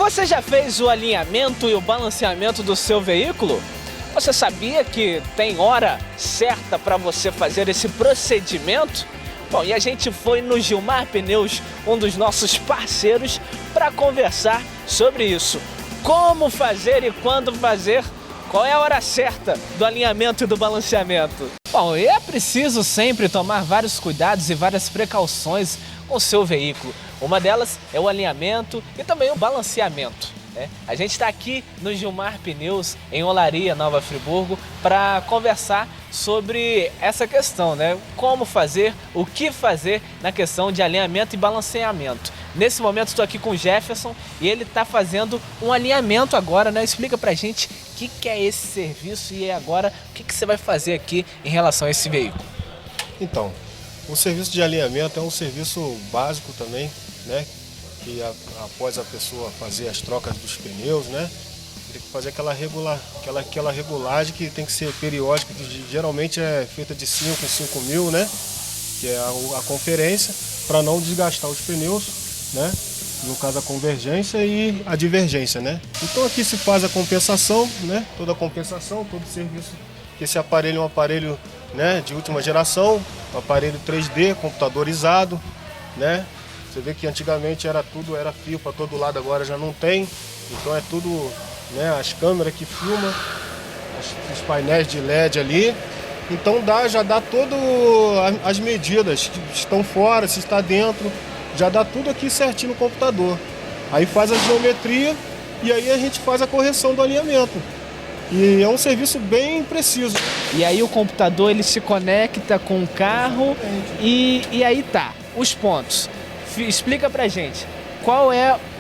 Você já fez o alinhamento e o balanceamento do seu veículo? Você sabia que tem hora certa para você fazer esse procedimento? Bom, e a gente foi no Gilmar Pneus, um dos nossos parceiros, para conversar sobre isso. Como fazer e quando fazer? Qual é a hora certa do alinhamento e do balanceamento? Bom, e é preciso sempre tomar vários cuidados e várias precauções com o seu veículo. Uma delas é o alinhamento e também o balanceamento. A gente está aqui no Gilmar Pneus, em Olaria, Nova Friburgo, para conversar sobre essa questão, né? Como fazer, o que fazer na questão de alinhamento e balanceamento. Nesse momento estou aqui com o Jefferson e ele está fazendo um alinhamento agora, né? Explica pra gente o que é esse serviço e agora o que você vai fazer aqui em relação a esse veículo. Então, o serviço de alinhamento é um serviço básico também, né? Que após a pessoa fazer as trocas dos pneus, né? Tem que fazer aquela regulagem que tem que ser periódica, que geralmente é feita de 5 em 5 mil, né? Que é a conferência, para não desgastar os pneus, né? No caso a convergência e a divergência, né? Então aqui se faz a compensação, né? Toda a compensação, todo o serviço. Esse aparelho é um aparelho, né, de última geração, um aparelho 3D, computadorizado, né? Você vê que antigamente era fio para todo lado, agora já não tem. Então é tudo, né, as câmeras que filmam, os painéis de LED ali. Então já dá todas as medidas que estão fora, se está dentro, já dá tudo aqui certinho no computador. Aí faz a geometria e aí a gente faz a correção do alinhamento. E é um serviço bem preciso. E aí o computador ele se conecta com o carro e aí tá, os pontos. Explica pra gente,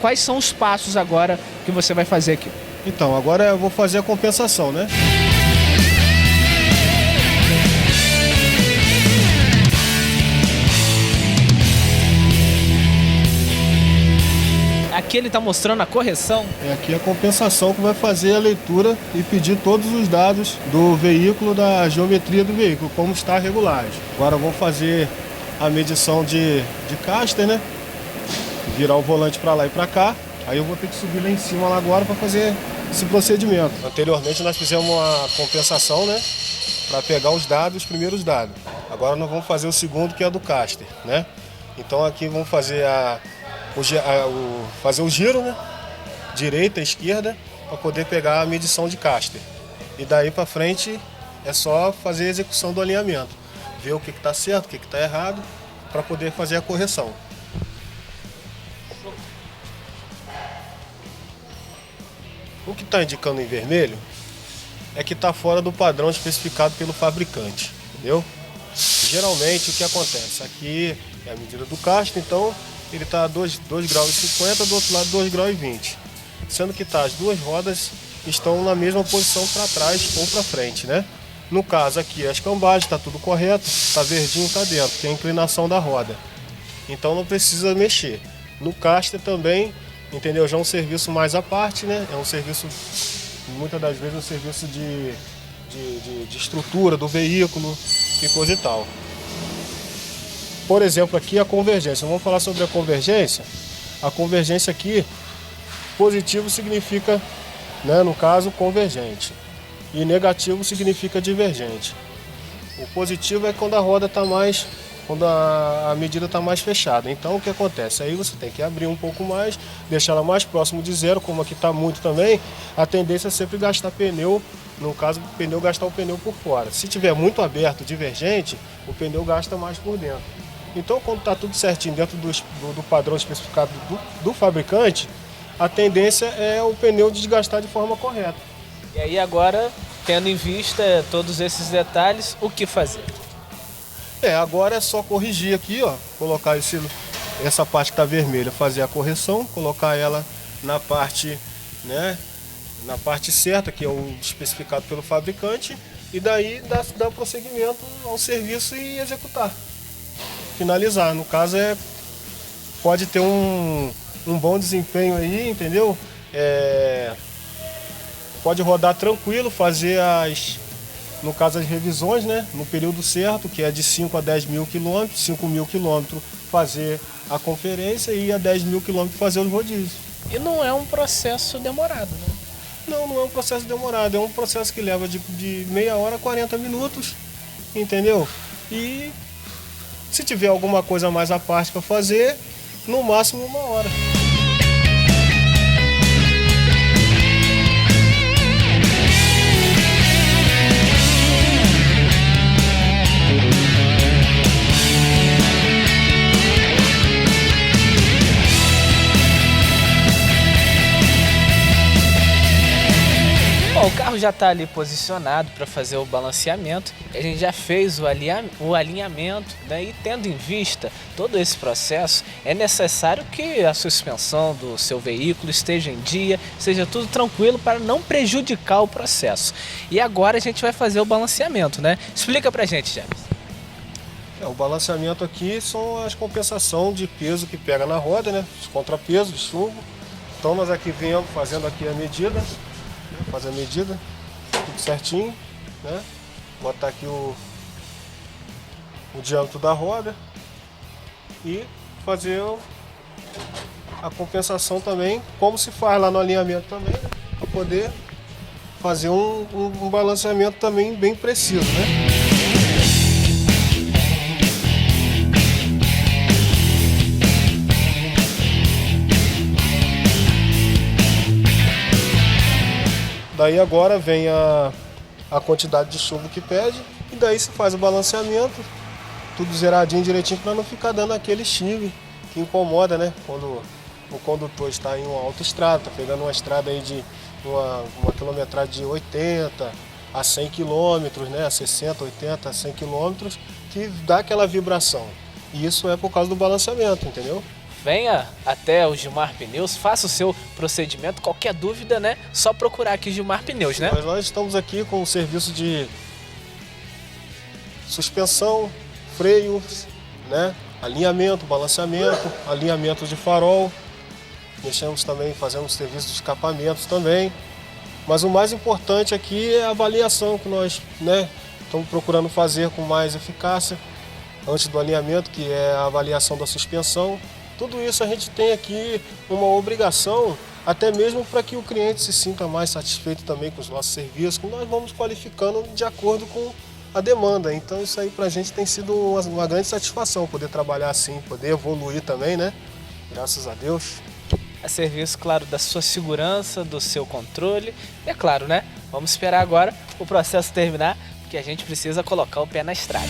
quais são os passos agora que você vai fazer aqui? Então, agora eu vou fazer a compensação, né? Aqui ele está mostrando a correção. Aqui é a compensação que vai fazer a leitura e pedir todos os dados do veículo, da geometria do veículo, como está a regulagem. Agora vamos fazer a medição de caster, né? Virar o volante para lá e para cá. Aí eu vou ter que subir lá em cima lá agora para fazer esse procedimento. Anteriormente nós fizemos uma compensação, né? Para pegar os dados, os primeiros dados. Agora nós vamos fazer o segundo, que é do caster, né? Então aqui vamos fazer fazer o giro, né? Direita, esquerda, para poder pegar a medição de caster. E daí para frente é só fazer a execução do alinhamento. Ver o que está certo, o que está errado, para poder fazer a correção. O que está indicando em vermelho é que está fora do padrão especificado pelo fabricante, entendeu? Geralmente o que acontece? Aqui é a medida do caster, então ele está a 2,50 graus, do outro lado 2,20 graus. Sendo que as duas rodas estão na mesma posição para trás ou para frente, né? No caso aqui as cambagens, está tudo correto, está verdinho, está dentro, que é a inclinação da roda. Então não precisa mexer. No caster também, entendeu? Já é um serviço mais à parte, né? É um serviço, muitas das vezes, um serviço de estrutura do veículo e coisa e tal. Por exemplo, aqui a convergência. Vamos falar sobre a convergência. A convergência aqui, positivo significa, né, no caso, convergente. E negativo significa divergente. O positivo é quando a roda está mais, quando a medida está mais fechada. Então o que acontece? Aí você tem que abrir um pouco mais, deixar ela mais próximo de zero, como aqui está muito também. A tendência é sempre gastar pneu, no caso, gastar o pneu por fora. Se tiver muito aberto, divergente, o pneu gasta mais por dentro. Então, quando está tudo certinho dentro do padrão especificado do fabricante, a tendência é o pneu desgastar de forma correta. E aí agora, tendo em vista todos esses detalhes, o que fazer? Agora é só corrigir aqui, ó, colocar essa parte que está vermelha, fazer a correção, colocar ela na parte, né, na parte certa, que é o especificado pelo fabricante, e daí dar prosseguimento ao serviço e executar. Finalizar, no caso pode ter um bom desempenho aí, entendeu? Pode rodar tranquilo, fazer no caso as revisões, né? No período certo, que é de 5 a 10 mil quilômetros, 5 mil quilômetros fazer a conferência e a 10 mil quilômetros fazer os rodízios. E não é um processo demorado, né? Não é um processo demorado, é um processo que leva de meia hora a 40 minutos, entendeu? E se tiver alguma coisa mais à parte para fazer, no máximo 1 hora. Bom, o carro já está ali posicionado para fazer o balanceamento. A gente já fez o alinhamento, né? E tendo em vista todo esse processo, é necessário que a suspensão do seu veículo esteja em dia, seja tudo tranquilo para não prejudicar o processo. E agora a gente vai fazer o balanceamento, né? Explica pra gente, Jefferson. O balanceamento aqui são as compensações de peso que pega na roda, né? Os contrapesos, de chumbo. Então nós aqui viemos fazendo aqui a medida. Fazer a medida, tudo certinho, né? Botar aqui o diâmetro da roda e fazer a compensação também, como se faz lá no alinhamento também, né? Para poder fazer um balanceamento também bem preciso, né? Daí agora vem a quantidade de chumbo que pede e daí se faz o balanceamento, tudo zeradinho direitinho para não ficar dando aquele chive que incomoda, né? Quando o condutor está em uma autoestrada, está pegando uma estrada aí de uma quilometragem de 80 a 100 quilômetros, né? A 60, 80, a 100 quilômetros, que dá aquela vibração. E isso é por causa do balanceamento, entendeu? Venha até o Gilmar Pneus, faça o seu procedimento. Qualquer dúvida, né? Só procurar aqui Gilmar Pneus, né? Mas nós estamos aqui com o serviço de suspensão, freios, né? Alinhamento, balanceamento, alinhamento de farol. Mexemos também, fazemos serviço de escapamentos também. Mas o mais importante aqui é a avaliação que nós, né, estamos procurando fazer com mais eficácia antes do alinhamento, que é a avaliação da suspensão. Tudo isso a gente tem aqui uma obrigação, até mesmo para que o cliente se sinta mais satisfeito também com os nossos serviços, que nós vamos qualificando de acordo com a demanda. Então isso aí para a gente tem sido uma grande satisfação, poder trabalhar assim, poder evoluir também, né? Graças a Deus. A serviço, claro, da sua segurança, do seu controle. E é claro, né? Vamos esperar agora o processo terminar, porque a gente precisa colocar o pé na estrada.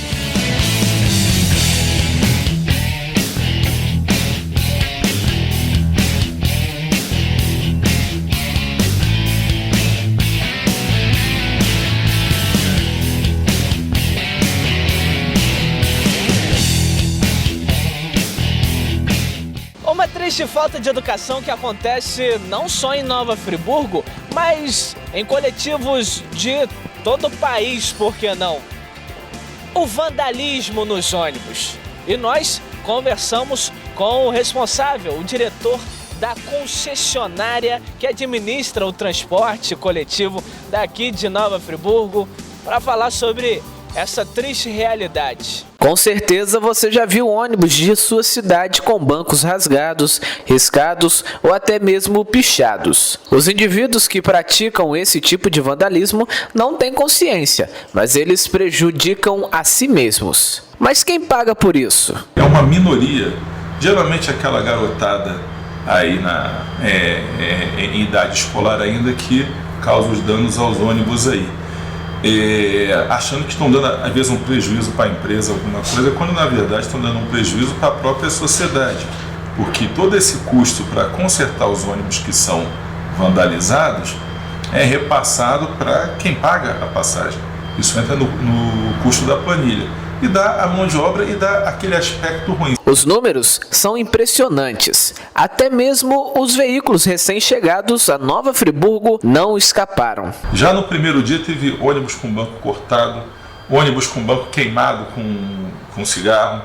Uma triste falta de educação que acontece não só em Nova Friburgo, mas em coletivos de todo o país, por que não? O vandalismo nos ônibus. E nós conversamos com o responsável, o diretor da concessionária que administra o transporte coletivo daqui de Nova Friburgo, para falar sobre essa triste realidade. Com certeza você já viu ônibus de sua cidade com bancos rasgados, riscados ou até mesmo pichados. Os indivíduos que praticam esse tipo de vandalismo não têm consciência, mas eles prejudicam a si mesmos. Mas quem paga por isso? É uma minoria, geralmente aquela garotada aí em idade escolar ainda, que causa os danos aos ônibus aí. Achando que estão dando às vezes um prejuízo para a empresa, alguma coisa, quando na verdade estão dando um prejuízo para a própria sociedade, porque todo esse custo para consertar os ônibus que são vandalizados é repassado para quem paga a passagem. Isso entra no custo da planilha e dá a mão de obra e dá aquele aspecto ruim. Os números são impressionantes. Até mesmo os veículos recém-chegados a Nova Friburgo não escaparam. Já no primeiro dia teve ônibus com banco cortado, ônibus com banco queimado com cigarro,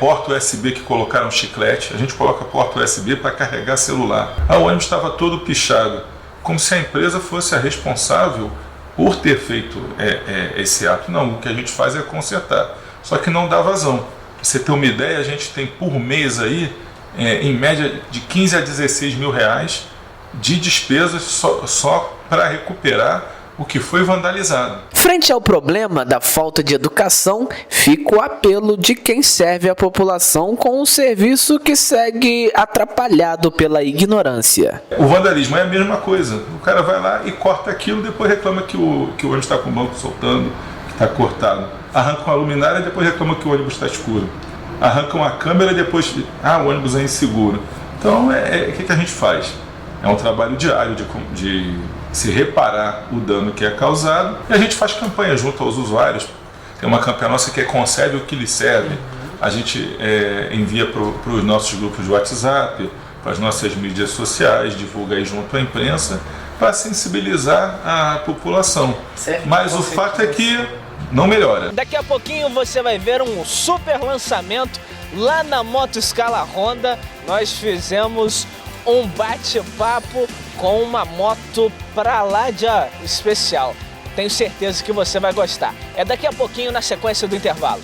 porta USB que colocaram chiclete. A gente coloca porta USB para carregar celular. O ônibus estava todo pichado, como se a empresa fosse a responsável por ter feito esse ato. Não, o que a gente faz é consertar, só que não dá vazão. Pra você ter uma ideia, a gente tem por mês aí em média de 15 a 16 mil reais de despesas só para recuperar o que foi vandalizado. Frente ao problema da falta de educação, fica o apelo de quem serve a população com um serviço que segue atrapalhado pela ignorância. O vandalismo é a mesma coisa. O cara vai lá e corta aquilo, depois reclama que o ônibus está com o banco soltando, que está cortado. Arranca uma luminária e depois reclama que o ônibus está escuro. Arranca uma câmera e depois, o ônibus é inseguro. Então, o que a gente faz? É um trabalho diário de se reparar o dano que é causado, e a gente faz campanha junto aos usuários. Tem uma campanha nossa que é Concede o que lhe serve. A gente envia para os nossos grupos de WhatsApp, para as nossas mídias sociais, divulga aí junto à imprensa, para sensibilizar a população. Mas o fato é que não melhora. Daqui a pouquinho você vai ver um super lançamento lá na Moto Scala Honda. Nós fizemos um bate-papo com uma moto pra lá de especial. Tenho certeza que você vai gostar. É daqui a pouquinho, na sequência do intervalo.